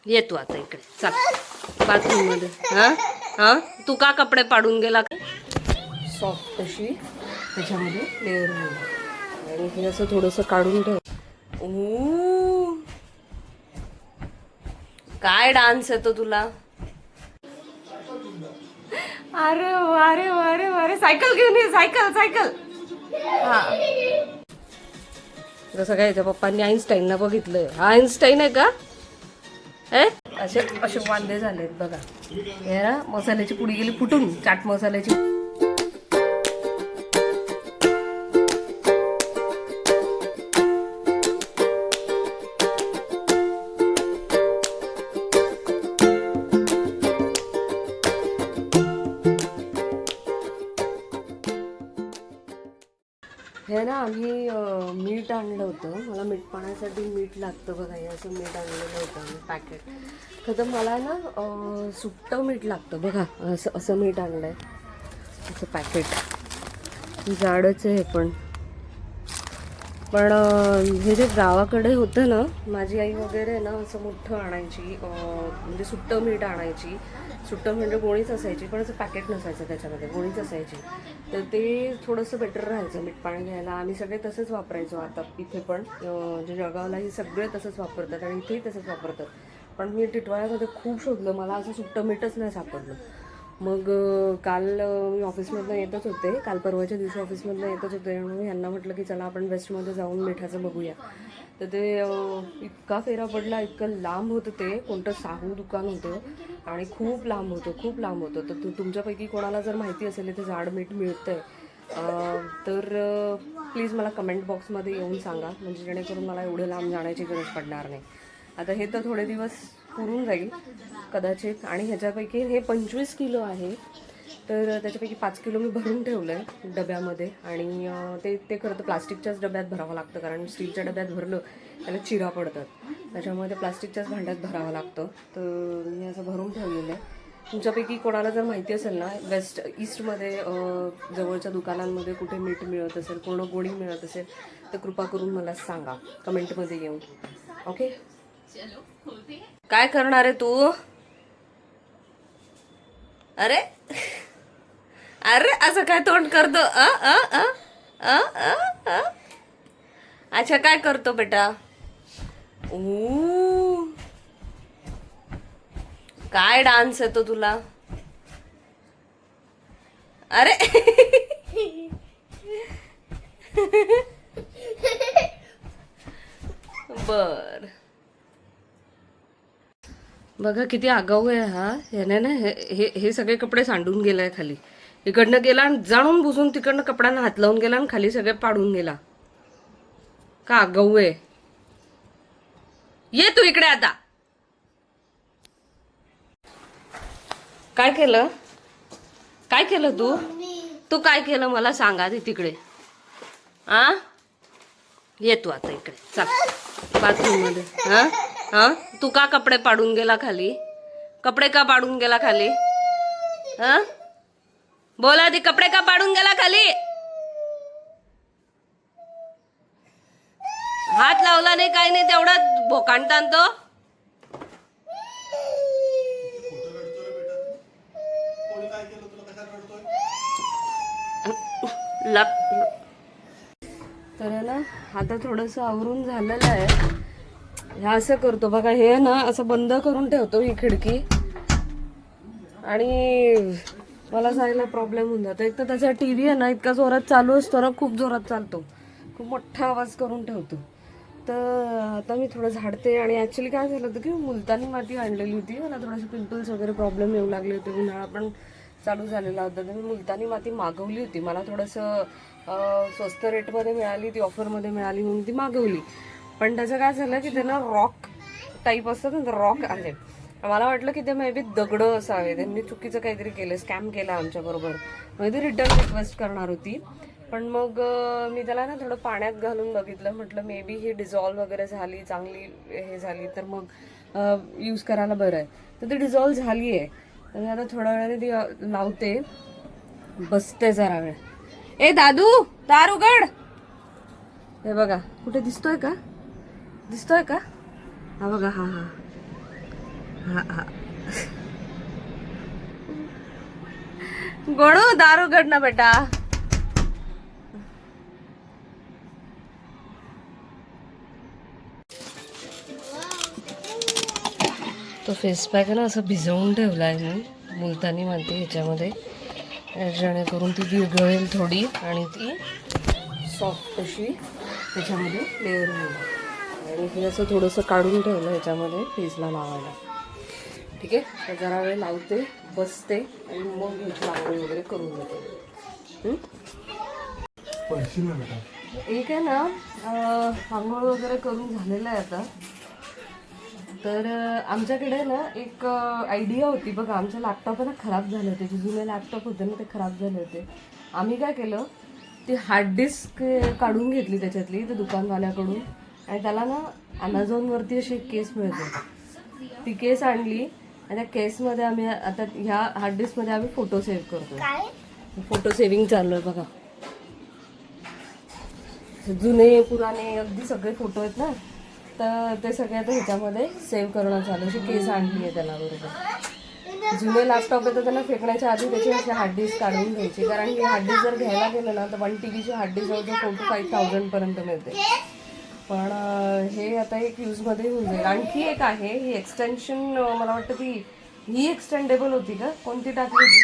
येतो आता इकडे चल बाथरूम मध्ये. हा हा तू का कपडे पाडून गेला? सॉफ्ट अशी त्याच्यामध्ये लेअर झाली आणि हे असं थोडंसं काढून ठेव. काय डान्स येतो तुला? अरे अरे अरे अरे सायकल घेऊन ये, सायकल सायकल. हा जसं काय याच्या पप्पांनी आईन्स्टाईनला बघितलंय. हा आईन्स्टाईन आहे का? असे असे वांदे झालेत बघा. हे ना मसाल्याची पुडी गेली फुटून, चाट मसाल्याची. हे ना आम्ही मीठ आणलं होतं. मला मीठ पाण्यासाठी मीठ लागतं बघा. हे असं मीठ आणलेलं होतं आम्ही पॅकेट. तर मला ना सुट्टं मीठ लागतं बघा. असं असं मीठ आणलंय, असं पॅकेट जाडच आहे हे. पण हे जे गावाकडे होतं ना, माझी आई वगैरे ना असं मोठं आणायची, म्हणजे सुट्टं मीठ आणायची. सुट्टं म्हणजे गोणीच असायची, पण असं पॅकेट नसायचं त्याच्यामध्ये, गोणीच असायची. तर ते थोडंसं बेटर राहायचं मीठ पाणी घ्यायला. आम्ही सगळे तसंच वापरायचो. आता इथे पण जे जळगावलाही सगळे तसंच वापरतात आणि इथेही तसंच वापरतात. पण मी टिटवाळ्यामध्ये खूप शोधलं, मला असं सुट्टं मीठच नाही सापडलं. मग काल मी ऑफिसमधनं येतच होते, काल परवाच्या दिवशी ऑफिसमधनं येतच होते. म्हणून ह्यांना म्हटलं की चला आपण वेस्टमध्ये जाऊन मिठाचं बघूया. तर ते इतका फेरा पडला, इतकं लांब होतं ते. कोणतं साहू दुकान होतं आणि खूप लांब होतं, खूप लांब होतं. तर तुमच्यापैकी कोणाला जर माहिती असेल इथे जाड मीठ मिळतंय तर प्लीज मला कमेंट बॉक्समध्ये येऊन सांगा, म्हणजे जेणेकरून मला एवढं लांब जाण्याची गरज पडणार नाही. आता हे तर थोडे दिवस पुरून जाईल कदाचित. आणि ह्याच्यापैकी हे 25 किलो आहे, तर त्याच्यापैकी 5 किलो मी भरून ठेवलं आहे डब्यामध्ये. आणि ते खरं तर प्लास्टिकच्याच डब्यात भरावं लागतं, कारण स्टीलच्या डब्यात भरलं त्याला चिरा पडतात. त्याच्यामुळे ते प्लास्टिकच्याच भांड्यात भरावं लागतं. तर मी असं भरून ठेवलेलं आहे. तुमच्यापैकी कोणाला जर माहिती असेल ना, वेस्ट ईस्टमध्ये जवळच्या दुकानांमध्ये कुठे मीठ मिळत असेल, पूर्ण गोणी मिळत असेल, तर कृपा करून मला सांगा कमेंटमध्ये येऊन. ओके, काय करणार आहे तू? अरे अरे असं काय तोंड करतो? अच्छा काय करतो बेटा? काय डान्स येतो तुला? अरे बर, बघा किती आगाऊ आहे हा. ह्याने ना हे सगळे कपडे सांडून गेलाय खाली. इकडनं गेला आणि जाणून बुजून तिकडनं कपड्यांना हात लावून गेला आणि खाली सगळे पाडून गेला. का आगाऊ आहे? ये तू इकडे आता. काय केलं? काय केलं तू? तू काय केलं मला सांग आधी तिकडे. आ ये तू आता इकडे चल बाथरूम मध्ये. हा हा तू का कपडे पाडून गेला खाली? कपडे का पाडून गेला खाली? हा बोला आधी, कपडे का पाडून गेला खाली? हात लावला नाही, काही नाही, तेवढा भोकांड ताणतो. तर ना आता थोडंसं आवरून झालेलं आहे. ह्या असं करतो बघा, हे ना असं बंद करून ठेवतो ही खिडकी, आणि मला जायला प्रॉब्लेम होऊन जातो. एक तर त्याचा TV आहे ना इतका जोरात चालू असतो ना, खूप जोरात चालतो, खूप मोठा आवाज करून ठेवतो. तर आता मी थोडं झाडते. आणि ॲक्च्युली काय झालं होतं की मुलतानी माती आणलेली होती. मला थोडेसे पिंपल्स वगैरे प्रॉब्लेम येऊ लागले होते, उन्हाळा पण चालू झालेला होता. तर मी मुलतानी माती मागवली होती. मला थोडंसं स्वस्त रेटमध्ये मिळाली, ती ऑफरमध्ये मिळाली म्हणून ती मागवली. पण त्याचं काय झालं की त्यांना रॉक टाईप असतं ना, तर रॉक आले. मला वाटलं की ते मे बी दगडं असावे. त्यांनी चुकीचं काहीतरी केलं, स्कॅम केला आमच्याबरोबर. मग ती रिटर्न रिक्वेस्ट करणार होती. पण मग मी त्याला ना थोडं पाण्यात घालून बघितलं, म्हटलं मे बी ही डिझॉल्व वगैरे झाली, चांगली हे झाली तर मग यूज करायला बरं आहे. तर ती डिझॉल्व झाली आहे. तर मी आता थोड्या वेळाने ती लावते, बसते जरा वेळ. ए दादू, दार उघड. हे बघा, कुठे दिसतोय का? दिसतोय का? हा बघा, हा हा हा हा गोडू दारू उघड ना बेटा. तो फेस पॅक आहे ना असं भिजवून ठेवला आहे मी मुलतानी माती ह्याच्यामध्ये, जेणेकरून ती विरघळेल थोडी आणि ती सॉफ्ट अशी त्याच्यामध्ये लेअर होईल. आणि हे असं थोडंसं काढून ठेवलं ह्याच्यामध्ये फेसला लावायला. ठीक आहे, तर जरा वेळ लावते, बसते आणि मग ह्याची लावणी वगैरे करून घेते. एक आहे ना आंघोळ वगैरे करून झालेलं आहे आता. तर आमच्याकडे ना एक आयडिया होती बघा. आमचे लॅपटॉप ना खराब झाले होते, जे जुने लॅपटॉप होते ना ते खराब झाले होते. आम्ही काय केलं, ती हार्ड डिस्क काढून घेतली त्याच्यातली ते दुकानवाल्याकडून, आणि त्याला ना ॲमेझॉनवरती अशी एक केस मिळते, ती केस आणली आणि त्या केसमध्ये आम्ही आता ह्या हार्ड डिस्कमध्ये आम्ही फोटो सेव्ह करतो. फोटो सेव्हिंग चालू आहे बघा. जुने पुराणे अगदी सगळे फोटो आहेत ना, तर ते सगळे आता ह्याच्यामध्ये सेव्ह करणं चालू. अशी केस आणली आहे त्याला बरोबर. जुने लॅपटॉप आहे तर त्यांना फेकण्याच्या आधी त्याची अशी हार्ड डिस्क काढून घ्यायची, कारण ही हार्ड डिस्क जर घ्यायला गेलं ना तर 1 TB ची हार्ड डिस्क जवळजवळ 4,000 to 5,000 पर्यंत मिळते. पण हे आता एक यूजमध्ये होऊन जाईल. आणखी एक आहे ही एक्सटेन्शन, मला वाटतं ती ही एक्सटेंडेबल होती का, कोणती टाकली होती?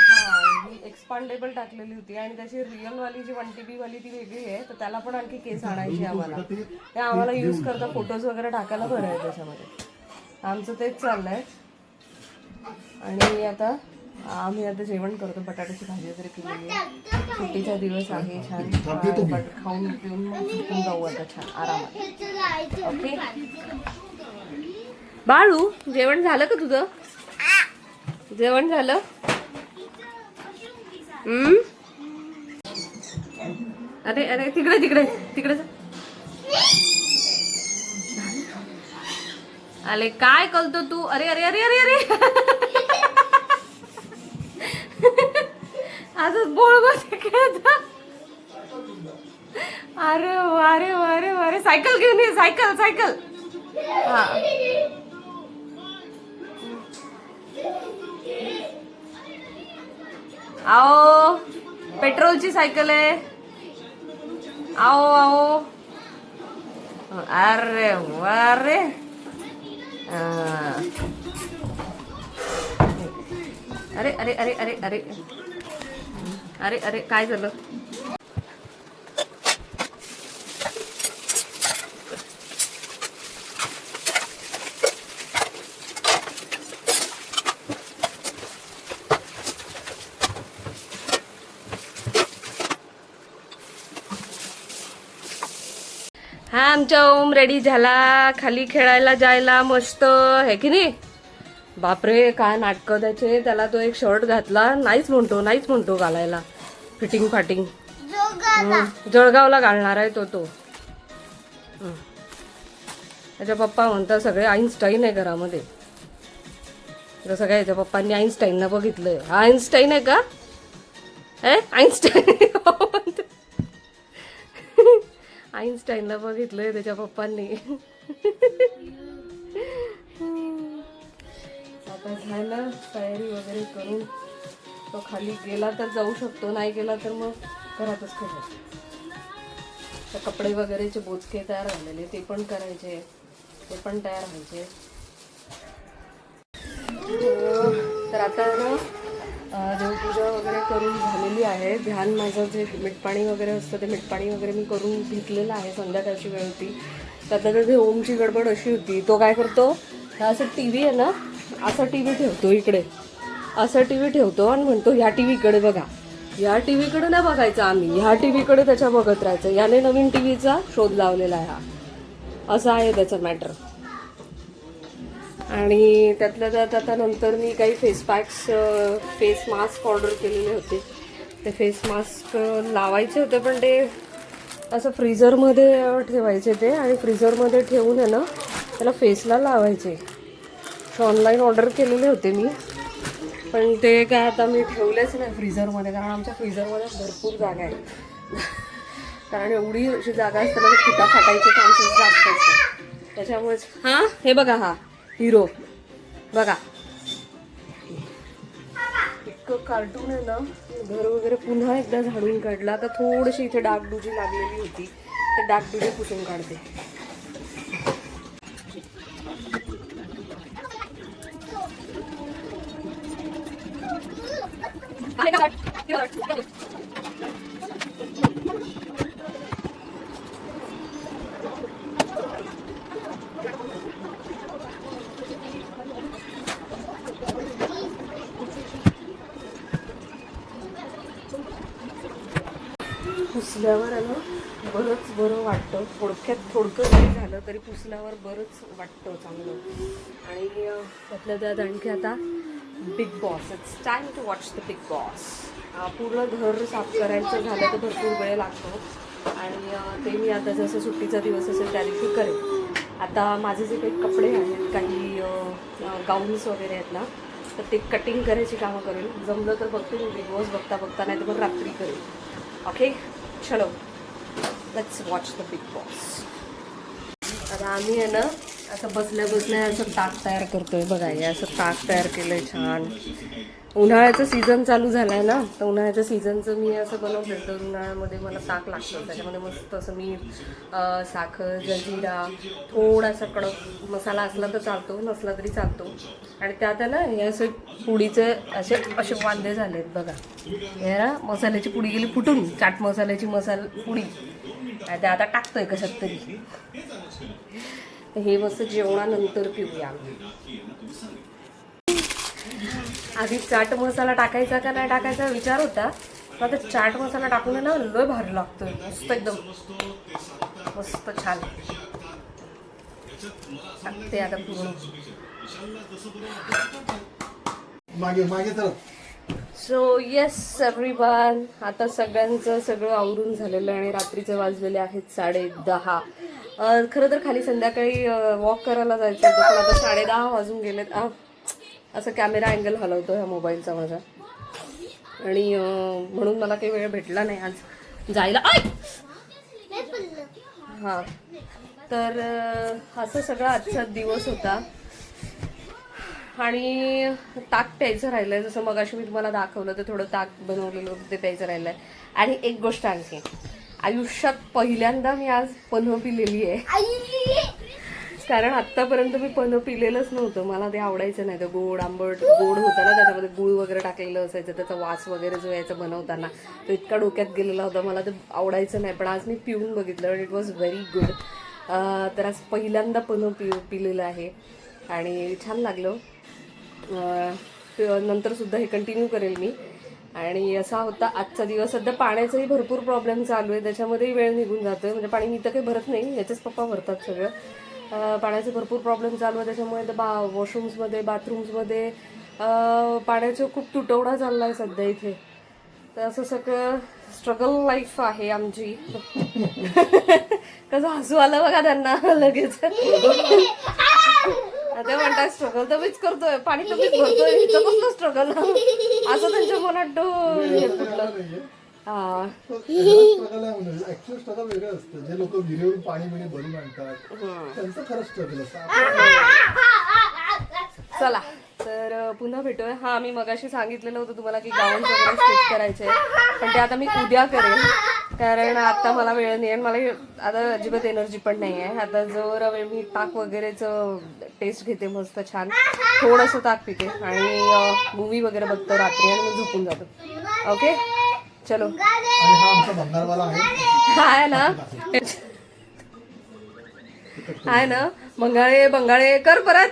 हां, ही एक्सपांडेबल टाकलेली होती आणि त्याची रिअलवाली जी 1 TB वाली ती वेगळी आहे. तर त्याला पण आणखी केस आणायची आम्हाला. ते आम्हाला यूज करता फोटोज वगैरे टाकायला बरं आहे त्याच्यामध्ये. आमचं तेच चाललं आहे. आणि आता आम्ही आता जेवण करतो, बटाट्याची भाजी वगैरे केलेली आहे. सुट्टीचा दिवस आहे, छान खाऊन पिऊन मग झोपून जाऊ आता छान आरामात. ओके बाळू, जेवण झालं का तुझं? जेवण झालं? अरे अरे तिकडे तिकडे तिकडे आले, काय कळतो तू? अरे अरे अरे अरे अरे असं बोल बस खेळत. अरे अरे अरे अरे सायकल घेऊन ये, सायकल सायकल. हा आओ, पेट्रोलची सायकल आहे. आओ आओ. अरे अरे अरे अरे अरे अरे अरे अरे अरे काय झालं? हा आमचा ओम रेडी झाला खाली खेळायला जायला, मस्त आहे की नाही? बापरे काय नाटकं त्याचे. त्याला तो एक शर्ट घातला, नाहीच म्हणतो घालायला, फिटिंग फाटिंग. जळगावला घालणार आहे तो. त्याच्या पप्पा म्हणतात सगळे आईन्स्टाईन आहे घरामध्ये. जसं काय याच्या पप्पांनी आईन्स्टाईनला बघितलंय. हा आईन्स्टाईन आहे का? आईन्स्टाईन आईन्स्टाईनला बघितलंय त्याच्या पप्पांनी. आता झालं तयारी वगैरे करून. तो खाली गेला तर जाऊ शकतो, नाही गेला तर मग घरातच खेळतो. तर कपडे वगैरेचे बोचके तयार झालेले ते पण करायचे, ते पण तयार व्हायचे. तर आता ना देवपूजा वगैरे करून झालेली आहे. ध्यान माझं जे मीठपाणी वगैरे असतं ते मीठपाणी वगैरे मी करून घेतलेलं आहे. संध्याकाळची वेळ होती. त्यातल्या ओमची गडबड अशी होती, तो काय करतो, हा असं टी व्ही आहे ना, असा टी व्ही ठेवतो इकडे, असा टी व्ही ठेवतो आणि म्हणतो ह्या टी व्हीकडे बघा. ह्या टी व्हीकडे नाही बघायचं आम्ही, ह्या टी व्हीकडे त्याच्या बघत राहायचं. याने नवीन टी व्हीचा शोध लावलेला आहे हा, असा आहे त्याचं मॅटर. आणि त्यातल्या त्यात आता नंतर मी काही face packs, face mask order केलेले होते. ते फेस मास्क लावायचे होते, पण ते असं फ्रीझरमध्ये ठेवायचे ते, आणि फ्रीझरमध्ये ठेवून आहे ना त्याला फेसला लावायचे. ऑनलाईन ऑर्डर केलेले होते मी, पण ते काय आता मी ठेवलेच नाही फ्रीझरमध्ये, कारण आमच्या फ्रीझरमध्ये भरपूर जागा आहे. कारण एवढी अशी जागा असताना फुटा फाटायचे चान्सेस जास्त असतात. त्याच्यामुळेच हा हे बघा, हा हिरो बघा, इतकं कार्टून आहे ना. घर वगैरे पुन्हा एकदा झाडून काढला. आता थोडीशी इथे डागडुजी लागलेली होती, ते डागडुजी पुसून काढते. पुसल्यावर आहे ना बरंच बरं वाटतं. थोडकं जरी झालं तरी पुसल्यावर बरंच वाटतं चांगलं. आणि त्यातल्या त्यात आणखी आता Bigg Boss, it's time to watch the Bigg Boss. पूर्ण घर साफ करायचं झालं तर भरपूर वेळ लागतो आणि ते मी आता जसं सुट्टीचा दिवस असेल त्या दिवशी करेन. आता माझे जे काही कपडे आहेत, काही गाऊन्स वगैरे आहेत ना, तर ते कटिंग करायची कामं करेल. जमलं तर बघते मी बिग बॉस बघता बघता, नाही तर मग रात्री करेल. ओके, चलो let's watch the Bigg boss. आता आम्ही आहे ना असं बसल्या बसल्या असं ताक तयार करतोय बघा. हे असं ताक तयार केलंय छान. उन्हाळ्याचं सीझन चालू झालाय ना, तर उन्हाळ्याच्या सीझनचं मी असं बनवते. तर उन्हाळ्यामध्ये मला ताक लागतं. त्याच्यामध्ये मस्त असं मीठ, साखर, जलजिरा, थोडासा कडक मसाला असला तर चालतो, नसला तरी चालतो. आणि त्यात आहे ना हे असे पुडीचे असे वांदे झालेत बघा. हे ना मसाल्याची पुडी गेली फुटून, चाट मसाल्याची पुडी. ते आता टाकतोय कशात तरी. हे मस्त जेवणानंतर पिऊया. आधी चाट मसाला टाकायचा का नाही टाकायचा विचार होता, पण आता चाट मसाला टाकून ना लय भारी लागतोय. मस्त एकदम मस्त छान टाकते आता पूर्ण. सो येस एव्हरीवन, आता सगळ्यांचं सगळं आवरून झालेलं आहे आणि रात्रीचे वाजलेले आहेत 10:30. खरं तर खाली संध्याकाळी वॉक करायला जायचं होतं, पण आता 10:30 वाजून गेलेत. असं कॅमेरा अँगल हलवतो ह्या मोबाईलचा माझा, आणि म्हणून मला काही वेळ भेटला नाही आज जायला. हां, तर असं सगळा आजचा दिवस होता. आणि ताक प्यायचं राहिलं आहे. जसं मगाशी मी तुम्हाला दाखवलं तर थोडं ताक बनवलेलं होतं, ते प्यायचं राहिलं आहे. आणि एक गोष्ट आणखी, आयुष्यात पहिल्यांदा मी आज पन्ह पिलेली आहे. कारण आत्तापर्यंत मी पन्ह पिलेलंच नव्हतं. मला ते आवडायचं नाही. ते गोड आंबट गोड होतं ना, त्याच्यामध्ये गूळ वगैरे टाकलेलं असायचं. त्याचा वास वगैरे जो यायचा बनवताना तो इतका डोक्यात गेलेला होता, मला ते आवडायचं नाही. पण आज मी पिऊन बघितलं आणि इट वॉज व्हेरी गुड. तर आज पहिल्यांदा पन्ह पिलेलं आहे आणि छान लागलं. नंतरसुद्धा हे कंटिन्यू करेल मी. आणि असा होता आजचा दिवस. सध्या पाण्याचाही भरपूर प्रॉब्लेम चालू आहे, त्याच्यामध्येही वेळ निघून जातोय. म्हणजे पाणी मी तर काही भरत नाही, याचेच पप्पा भरतात सगळं. पाण्याचे भरपूर प्रॉब्लेम चालू आहे, त्याच्यामुळे तर वॉशरूम्समध्ये बाथरूम्समध्ये पाण्याचा खूप तुटवडा चालला आहे सध्या इथे. तर असं सगळं स्ट्रगल लाईफ आहे आमची. कसं हसू आलं बघा त्यांना लगेच. ते म्हणतात स्ट्रगल तर मीच करतोय, पाणी तर मीच भरतोय, हिचं कसलं स्ट्रगल असं त्यांच्या मनात हे फुटलं. स्ट्रगल वेगळं असतं. जे लोक विहिरीवरून पाणी भरून आणतात त्यांचं खरं स्ट्रगल असतं. चला तर पुन्हा भेटूया. हा, मी मगाशी सांगितलेलं होतं तुम्हाला की गाऊन वगैरे स्टिच करायचे, पण ते आता मी उद्या करेन. कारण आता मला वेळ नाही आहे, मला आता अजिबात एनर्जी पण नाही आहे. आता जर मी ताक वगैरेचं टेस्ट घेते मस्त छान, थोडंसं ताक पिते आणि मूवी वगैरे बघतो रात्री आणि मग झोपून जातो. ओके चलो. आहे ना, आहे ना, बंगाळे कर परत.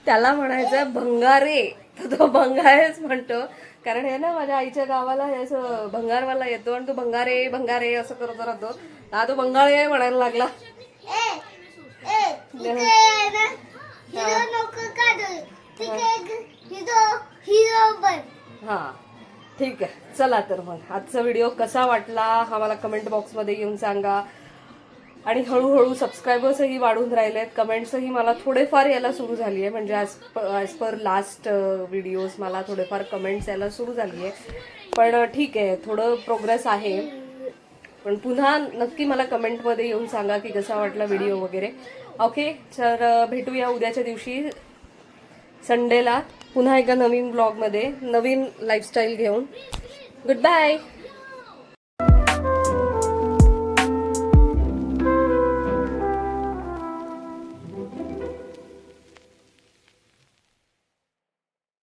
त्याला म्हणायचं भंगारे, तर तो भंगारेच म्हणतो. कारण हे ना माझ्या आईच्या गावाला हे असं भंगारवाला येतो आणि तो भंगारे भंगारे असं करत राहतो. हा तो बंगाळे म्हणायला लागला. हा ठीक आहे, चला तर मग आजचा व्हिडिओ कसा वाटला हा मला कमेंट बॉक्समध्ये येऊन सांगा. आणि हळूहळू सबस्क्रायबर्सही वाढून राहिले आहेत, कमेंट्सही मला थोडेफार यायला सुरू झाली आहे. म्हणजे ॲज पर लास्ट व्हिडिओज मला थोडेफार कमेंट्स यायला सुरू झाली आहे. पण ठीक आहे, थोडं प्रोग्रेस आहे. पण पुन्हा नक्की मला कमेंटमध्ये येऊन सांगा की कसा वाटला व्हिडिओ वगैरे. ओके, तर भेटूया उद्याच्या दिवशी संडेला पुन्हा एका नवीन ब्लॉगमध्ये नवीन लाईफस्टाईल घेऊन. Good bye.